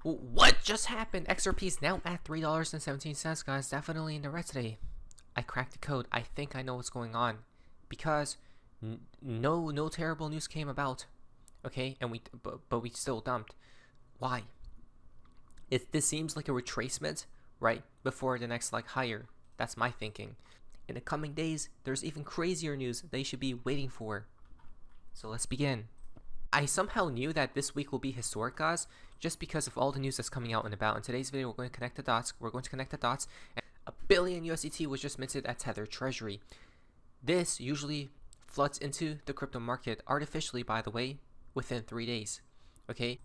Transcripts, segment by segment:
What just happened? XRP is now at $3.17, guys. Definitely in the red today. I cracked the code. I think I know what's going on, because no terrible news came about. Okay, and but we still dumped. Why? This seems like a retracement, right? Before the next higher. That's my thinking. In the coming days, there's even crazier news they should be waiting for. So let's begin. I somehow knew that this week will be historic, guys, just because of all the news that's coming out and about. In today's video, we're going to connect the dots. And $1 billion USDT was just minted at Tether Treasury. This usually floods into the crypto market artificially, by the way, within 3 days. Okay,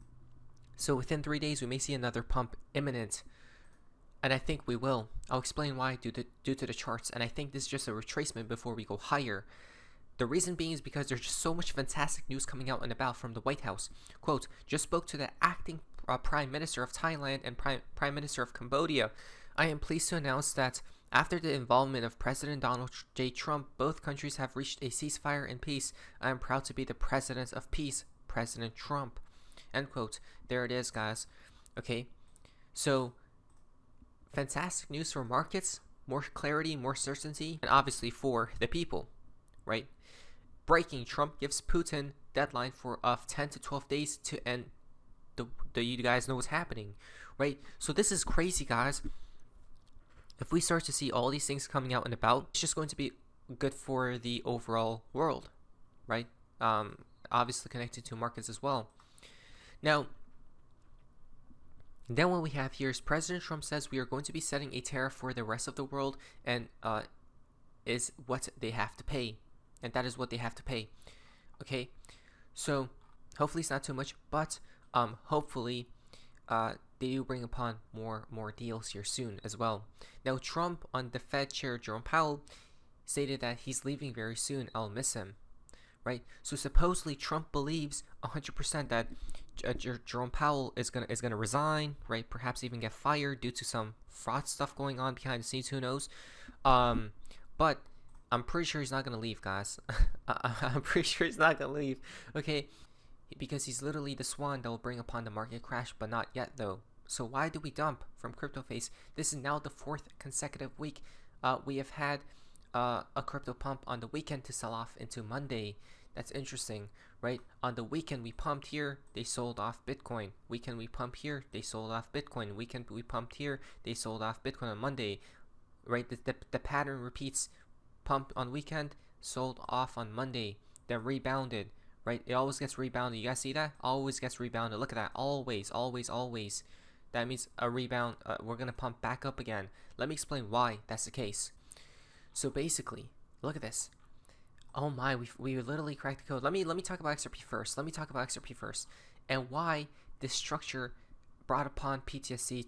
so within 3 days, we may see another pump imminent. And I think we will. I'll explain why due to the charts. And I think this is just a retracement before we go higher. The reason being is because there's just so much fantastic news coming out and about from the White House. Quote, just spoke to the acting Prime Minister of Thailand and Prime Minister of Cambodia. I am pleased to announce that after the involvement of President Donald J. Trump, both countries have reached a ceasefire and peace. I am proud to be the President of Peace, President Trump. End quote. There it is, guys. Okay, so fantastic news for markets, more clarity, more certainty, and obviously for the people, right? Breaking: Trump gives Putin deadline of 10 to 12 days to end the you guys know what's happening, right? So this is crazy, guys. If we start to see all these things coming out and about, it's just going to be good for the overall world, right? Obviously connected to markets as well. Now, then what we have here is President Trump says we are going to be setting a tariff for the rest of the world, and is what they have to pay. And that is what they have to pay. Okay, so hopefully it's not too much, but hopefully they do bring upon more deals here soon as well. Now, Trump on the Fed Chair Jerome Powell stated that he's leaving very soon. I'll miss him, right? So supposedly Trump believes 100% that Jerome Powell is gonna resign, right? Perhaps even get fired due to some fraud stuff going on behind the scenes. Who knows? But I'm pretty sure he's not gonna leave, guys. I'm pretty sure he's not gonna leave. Okay, because he's literally the swan that will bring upon the market crash, but not yet though. So why do we dump from CryptoFace? This is now the 4th consecutive week we have had a crypto pump on the weekend to sell off into Monday. That's interesting, right? On the weekend we pumped here, they sold off Bitcoin. Weekend we pumped here, they sold off Bitcoin. Weekend we pumped here, they sold off Bitcoin on Monday, right? The pattern repeats. Pumped on weekend, sold off on Monday, then rebounded, right? It always gets rebounded. You guys see that? Always gets rebounded. Look at that. Always. That means a rebound. We're gonna pump back up again. Let me explain why that's the case. So basically, look at this. Oh my, we literally cracked the code. Let me talk about XRP first. And why this structure brought upon PTSD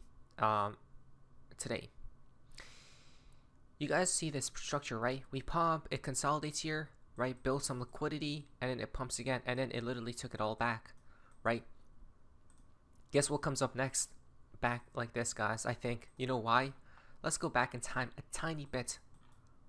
today. You guys see this structure, right? We pump, it consolidates here, right? Builds some liquidity, and then it pumps again, and then it literally took it all back, right? Guess what comes up next? Back like this, guys. I think. You know why? Let's go back in time a tiny bit,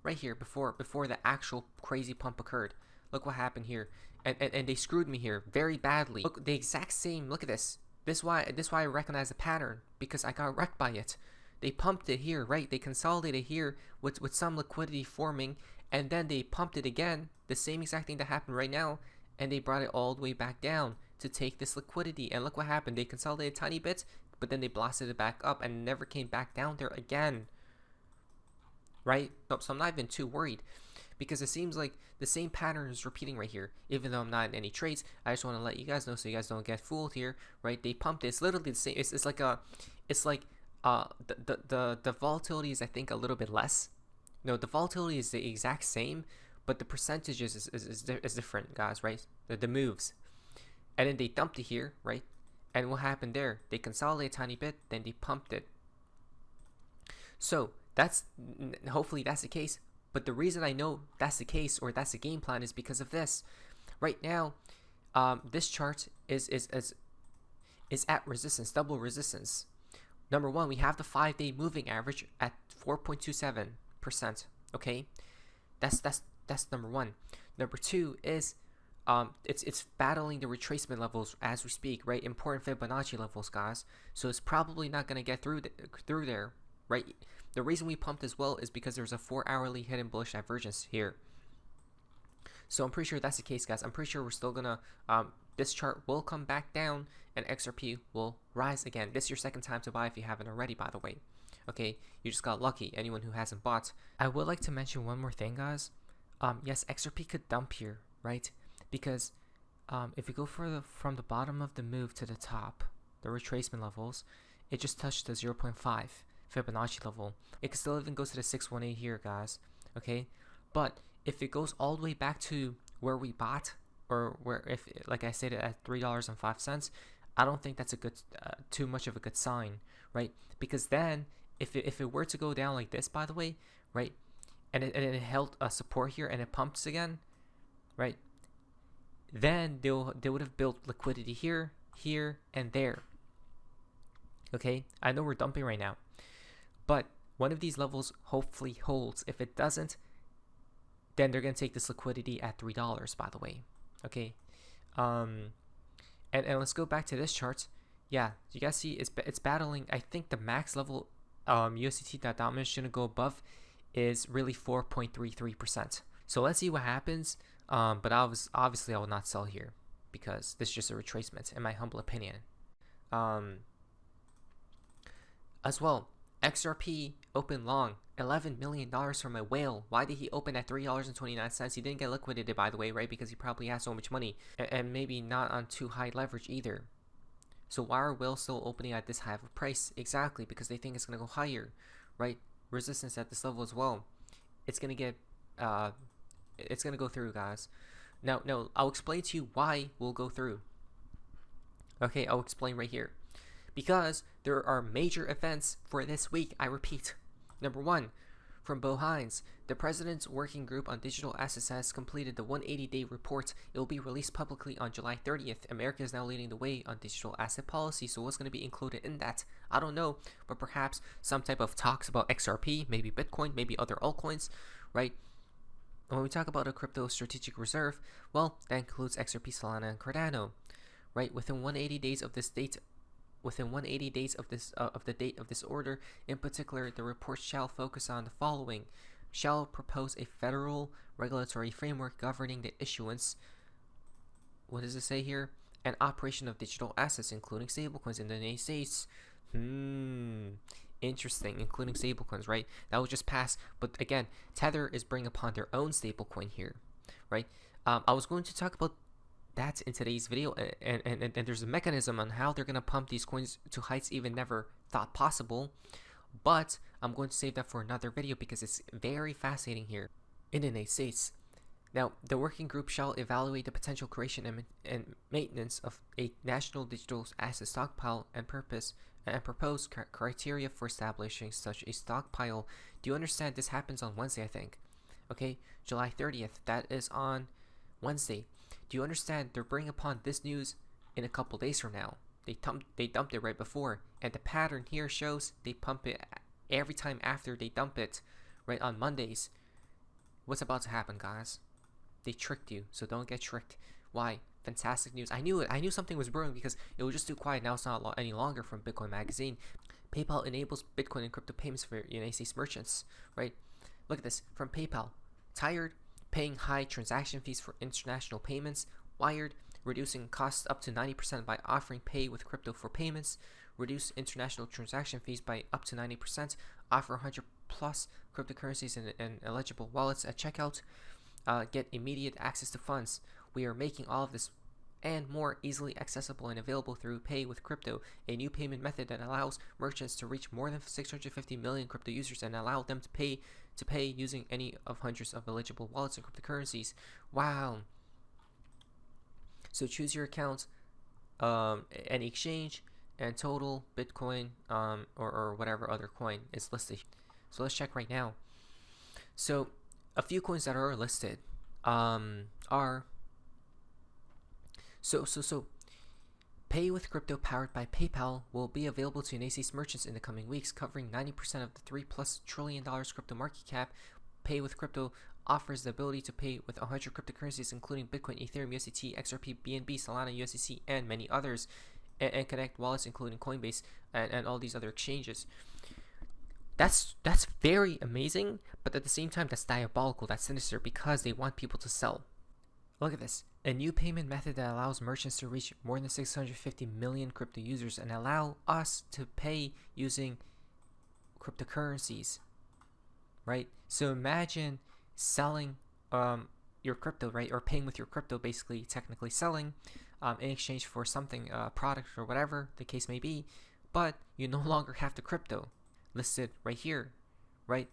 right here, before the actual crazy pump occurred. Look what happened here, and they screwed me here very badly. Look, the exact same. Look at this. This is why I recognize the pattern, because I got wrecked by it. They pumped it here, right? They consolidated here with some liquidity forming, and then they pumped it again, the same exact thing that happened right now, and they brought it all the way back down to take this liquidity. And look what happened. They consolidated tiny bits, but then they blasted it back up and never came back down there again, right? So I'm not even too worried, because it seems like the same pattern is repeating right here. Even though I'm not in any trades, I just want to let you guys know so you guys don't get fooled here, right? They pumped it. It's literally the same. It's like the volatility is, I think, a little bit less. No, the volatility is the exact same, but the percentages is different, guys, right? The moves. And then they dumped it here, right? And what happened there? They consolidated a tiny bit, then they pumped it. So hopefully that's the case. But the reason I know that's the case, or that's the game plan, is because of this. Right now, this chart is at resistance, double resistance. Number one, we have the 5-day moving average at 4.27%. Okay, that's number one. Number two is it's battling the retracement levels as we speak, right? Important Fibonacci levels, guys. So it's probably not gonna get through there, right? The reason we pumped as well is because there's a 4-hourly hidden bullish divergence here. So I'm pretty sure that's the case, guys. I'm pretty sure we're still gonna this chart will come back down and XRP will rise again. This is your second time to buy if you haven't already, by the way. Okay, you just got lucky. Anyone who hasn't bought. I would like to mention one more thing, guys. Yes, XRP could dump here, right? Because if you go from the bottom of the move to the top, the retracement levels, it just touched the 0.5 Fibonacci level. It could still even go to the 618 here, guys. Okay, but if it goes all the way back to where we bought, or where, if like I said, at $3.05, I don't think that's a good, too much of a good sign, right? Because then, if it were to go down like this, by the way, right, and it held a support here and it pumps again, right? Then they would have built liquidity here, here, and there. Okay, I know we're dumping right now, but one of these levels hopefully holds. If it doesn't, then they're gonna take this liquidity at $3, by the way. Okay, and let's go back to this chart. Yeah, you guys see it's battling. I think the max level USDT that dominance shouldn't go above is really 4.33%. So let's see what happens. But obviously I will not sell here because this is just a retracement, in my humble opinion. As well, XRP opened long, $11 million from a whale. Why did he open at $3.29? He didn't get liquidated, by the way, right? Because he probably has so much money, and maybe not on too high leverage either. So why are whales still opening at this high of a price? Exactly, because they think it's gonna go higher, right? Resistance at this level as well. It's gonna get it's gonna go through, guys. Now I'll explain to you why we'll go through. Okay, I'll explain right here. Because there are major events for this week. I repeat. Number 1, from Bo Hines, the President's Working Group on Digital Assets has completed the 180-day report. It will be released publicly on July 30th. America is now leading the way on digital asset policy. So what's going to be included in that? I don't know, but perhaps some type of talks about XRP, maybe Bitcoin, maybe other altcoins, right? When we talk about a crypto strategic reserve, well, that includes XRP, Solana, and Cardano, right? Within 180 days of this date, of the date of this order, in particular, the report shall focus on the following: shall propose a federal regulatory framework governing the issuance. What does it say here? And operation of digital assets, including stablecoins in the United States. Interesting, including stablecoins, right? That will just pass. But again, Tether is bringing upon their own stablecoin here, right? I was going to talk about that in today's video, and there's a mechanism on how they're going to pump these coins to heights even never thought possible. But I'm going to save that for another video because it's very fascinating here in the United States. Now, the working group shall evaluate the potential creation and maintenance of a national digital asset stockpile and propose criteria for establishing such a stockpile. Do you understand? This happens on Wednesday, I think. Okay, July 30th. That is on Wednesday. Do you understand? They're bringing upon this news in a couple days from now. They dumped it right before, and the pattern here shows they pump it every time after they dump it, right on Mondays. What's about to happen, guys? They tricked you, so don't get tricked. Why? Fantastic news. I knew it. I knew something was brewing because it was just too quiet. Now it's not any longer from Bitcoin Magazine. PayPal enables Bitcoin and crypto payments for United States merchants, right? Look at this. From PayPal. Tired? Paying high transaction fees for international payments. Wired? Reducing costs up to 90% by offering pay with crypto for payments. Reduce international transaction fees by up to 90%. Offer 100 plus cryptocurrencies and eligible wallets at checkout. Get immediate access to funds. We are making all of this and more easily accessible and available through Pay with Crypto, a new payment method that allows merchants to reach more than 650 million crypto users and allow them to pay using any of hundreds of eligible wallets and cryptocurrencies. Wow. So choose your account, any exchange, and total Bitcoin or whatever other coin is listed. So let's check right now. So a few coins that are listed are so Pay with Crypto powered by PayPal will be available to United States merchants in the coming weeks, covering 90% of the $3+ trillion crypto market cap. Pay with Crypto offers the ability to pay with 100 cryptocurrencies, including Bitcoin, Ethereum, USDT, XRP, BNB, Solana, USDC, and many others, and connect wallets, including Coinbase and all these other exchanges. That's very amazing, but at the same time, that's diabolical, that's sinister, because they want people to sell. Look at this. A new payment method that allows merchants to reach more than 650 million crypto users and allow us to pay using cryptocurrencies, right? So imagine selling your crypto, right? Or paying with your crypto, basically, technically selling in exchange for something, product or whatever the case may be, but you no longer have the crypto listed right here, right?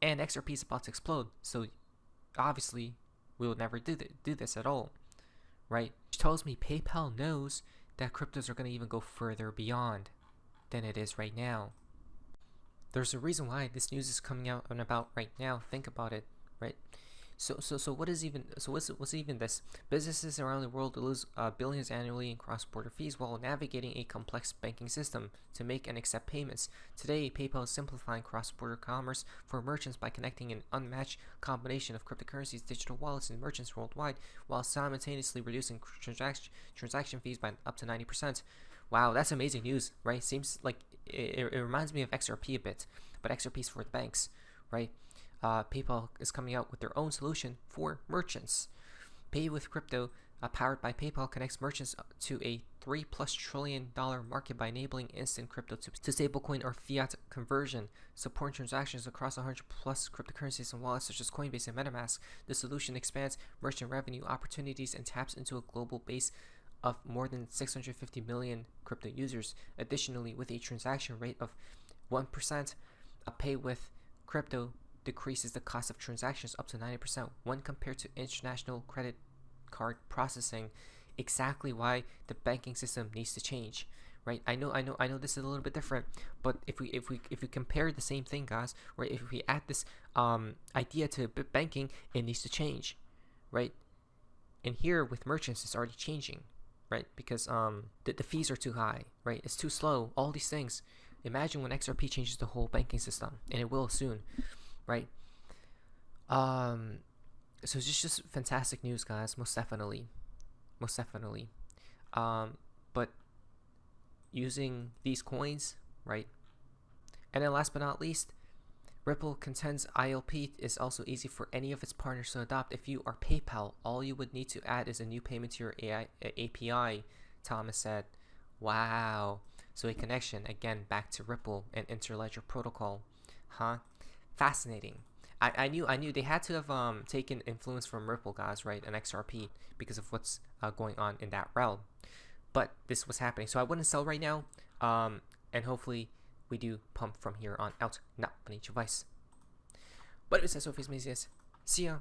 And XRP is about to explode, so obviously we will never do this at all, right? Which tells me PayPal knows that cryptos are going to even go further beyond than it is right now. There's a reason why this news is coming out and about right now. Think about it, right? So what's even this? Businesses around the world lose billions annually in cross-border fees while navigating a complex banking system to make and accept payments. Today, PayPal is simplifying cross-border commerce for merchants by connecting an unmatched combination of cryptocurrencies, digital wallets, and merchants worldwide, while simultaneously reducing transaction fees by up to 90%. Wow, that's amazing news, right? Seems like it reminds me of XRP a bit, but XRP is for the banks, right? PayPal is coming out with their own solution for merchants. Pay with crypto, powered by PayPal, connects merchants to a $3+ trillion market by enabling instant crypto to stablecoin or fiat conversion, supporting transactions across 100+ cryptocurrencies and wallets such as Coinbase and MetaMask. The solution expands merchant revenue opportunities and taps into a global base of more than 650 million crypto users. Additionally, with a transaction rate of 1%, a pay with crypto decreases the cost of transactions up to 90% when compared to international credit card processing. Exactly why the banking system needs to change, right? I know this is a little bit different, but if we compare the same thing, guys, right? If we add this idea to banking, it needs to change, right? And here with merchants, it's already changing, right? Because the fees are too high, right? It's too slow. All these things. Imagine when XRP changes the whole banking system, and it will soon, right? So it's just fantastic news, guys. Most definitely. But using these coins, right? And then last but not least, Ripple contends ILP is also easy for any of its partners to adopt. If you are PayPal, all you would need to add is a new payment to your API, Thomas said. Wow. So a connection, again, back to Ripple and Interledger Protocol. Huh? Fascinating. I knew they had to have taken influence from Ripple, guys, right, and XRP, because of what's going on in that realm. But this was happening, so I wouldn't sell right now, and hopefully we do pump from here on out. Not financial advice. But it was SOFA's Mazias. See ya.